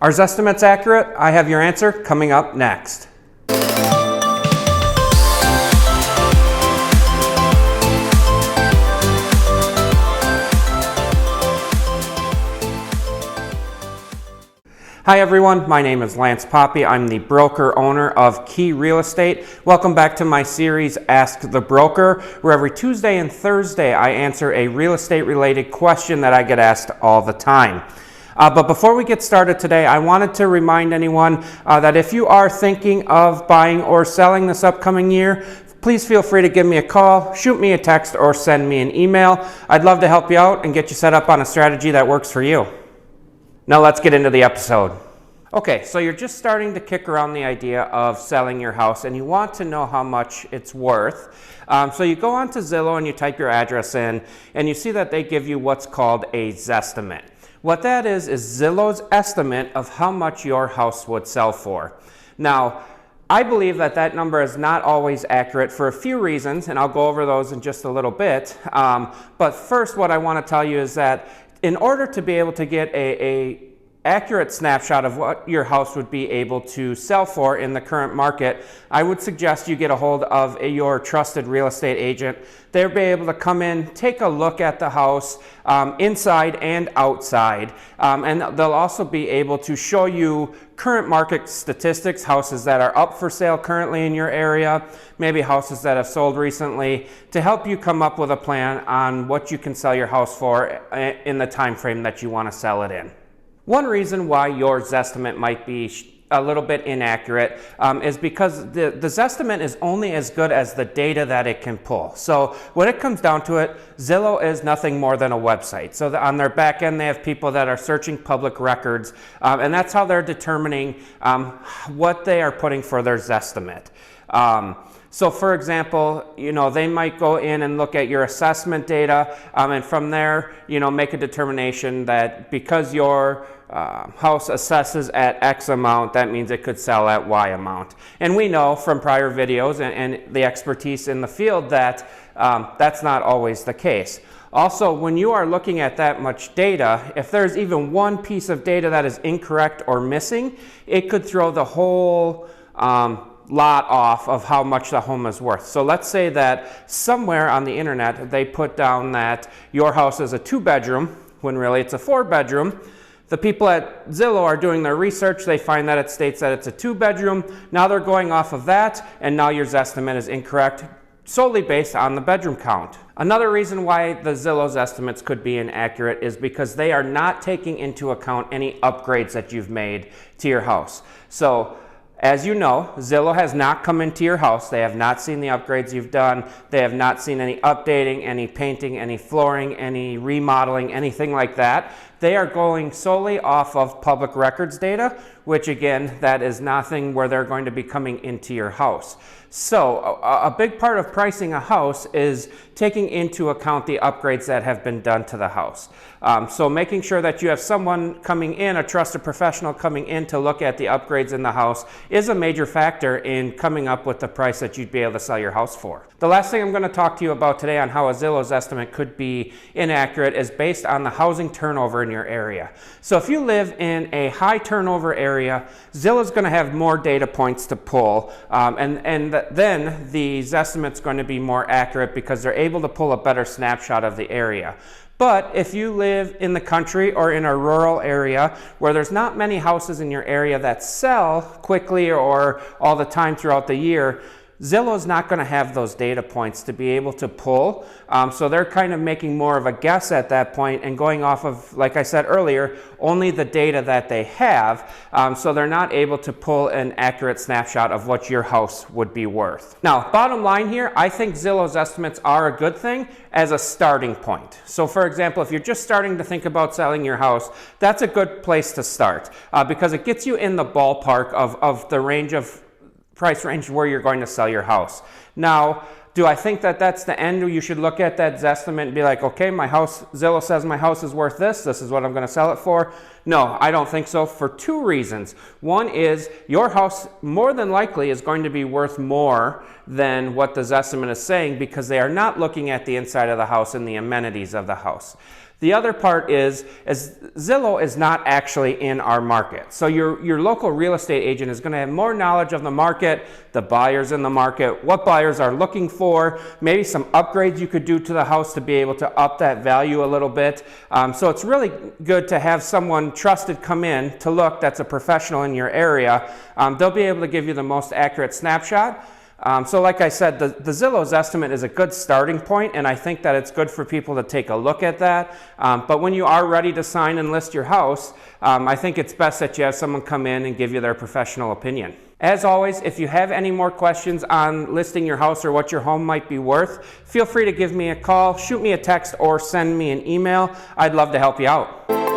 Are Zestimates accurate? I have your answer coming up next. Hi everyone, my name is Lance Poppy. I'm the broker owner of Key Real Estate. Welcome back to my series, Ask the Broker, where every Tuesday and Thursday I answer a real estate related question that I get asked all the time. But before we get started today, I wanted to remind anyone that if you are thinking of buying or selling this upcoming year, please feel free to give me a call, shoot me a text, or send me an email. I'd love to help you out and get you set up on a strategy that works for you. Now let's get into the episode. Okay, so you're just starting to kick around the idea of selling your house and you want to know how much it's worth. So you go onto Zillow and you type your address in and you see that they give you what's called a Zestimate. What that is Zillow's estimate of how much your house would sell for. Now, I believe that that number is not always accurate for a few reasons, and I'll go over those in just a little bit. But first, what I want to tell you is that in order to be able to get a accurate snapshot of what your house would be able to sell for in the current market, I would suggest you get a hold of your trusted real estate agent. They'll be able to come in, take a look at the house inside and outside, and they'll also be able to show you current market statistics, houses that are up for sale currently in your area, maybe houses that have sold recently, to help you come up with a plan on what you can sell your house for in the time frame that you want to sell it in. One reason why your Zestimate might be a little bit inaccurate is because the Zestimate is only as good as the data that it can pull. So when it comes down to it, Zillow is nothing more than a website. So on their back end, they have people that are searching public records, and that's how they're determining what they are putting for their Zestimate. So for example, they might go in and look at your assessment data, and from there, make a determination that because your house assesses at X amount, that means it could sell at Y amount. And we know from prior videos and the expertise in the field that that's not always the case. Also, when you are looking at that much data, if there's even one piece of data that is incorrect or missing, it could throw the whole lot off of how much the home is worth. So let's say that somewhere on the internet they put down that your house is a 2-bedroom when really it's a 4-bedroom. The people at Zillow are doing their research, they find that it states that it's a 2-bedroom. Now they're going off of that, and now your Zestimate is incorrect solely based on the bedroom count. Another reason why the Zillow's estimates could be inaccurate is because they are not taking into account any upgrades that you've made to your house. So as you know, Zillow has not come into your house. They have not seen the upgrades you've done. They have not seen any updating, any painting, any flooring, any remodeling, anything like that. They are going solely off of public records data, which again, that is nothing where they're going to be coming into your house. So a big part of pricing a house is taking into account the upgrades that have been done to the house. So making sure that you have someone coming in, a trusted professional coming in to look at the upgrades in the house is a major factor in coming up with the price that you'd be able to sell your house for. The last thing I'm going to talk to you about today on how a Zillow's estimate could be inaccurate is based on the housing turnover in your area. So if you live in a high turnover area, Zillow's going to have more data points to pull, and then the Zestimate's going to be more accurate because they're able to pull a better snapshot of the area. But if you live in the country or in a rural area where there's not many houses in your area that sell quickly or all the time throughout the year, Zillow's not going to have those data points to be able to pull. So they're kind of making more of a guess at that point and going off of, like I said earlier, only the data that they have. So they're not able to pull an accurate snapshot of what your house would be worth. Now, bottom line here, I think Zillow's estimates are a good thing as a starting point. So for example, if you're just starting to think about selling your house, that's a good place to start because it gets you in the ballpark of the range of price range where you're going to sell your house. Now, do I think that that's the end where you should look at that Zestimate and be like, okay, my house, Zillow says my house is worth this is what I'm going to sell it for? No, I don't think so for two reasons. One is your house more than likely is going to be worth more than what the Zestimate is saying because they are not looking at the inside of the house and the amenities of the house. The other part is Zillow is not actually in our market. So your local real estate agent is going to have more knowledge of the market, the buyers in the market, what buyers are looking for, maybe some upgrades you could do to the house to be able to up that value a little bit. So it's really good to have someone trusted come in to look that's a professional in your area. They'll be able to give you the most accurate snapshot. So like I said, the Zillow's estimate is a good starting point, and I think that it's good for people to take a look at that. But when you are ready to sign and list your house, I think it's best that you have someone come in and give you their professional opinion. As always, if you have any more questions on listing your house or what your home might be worth, feel free to give me a call, shoot me a text, or send me an email. I'd love to help you out.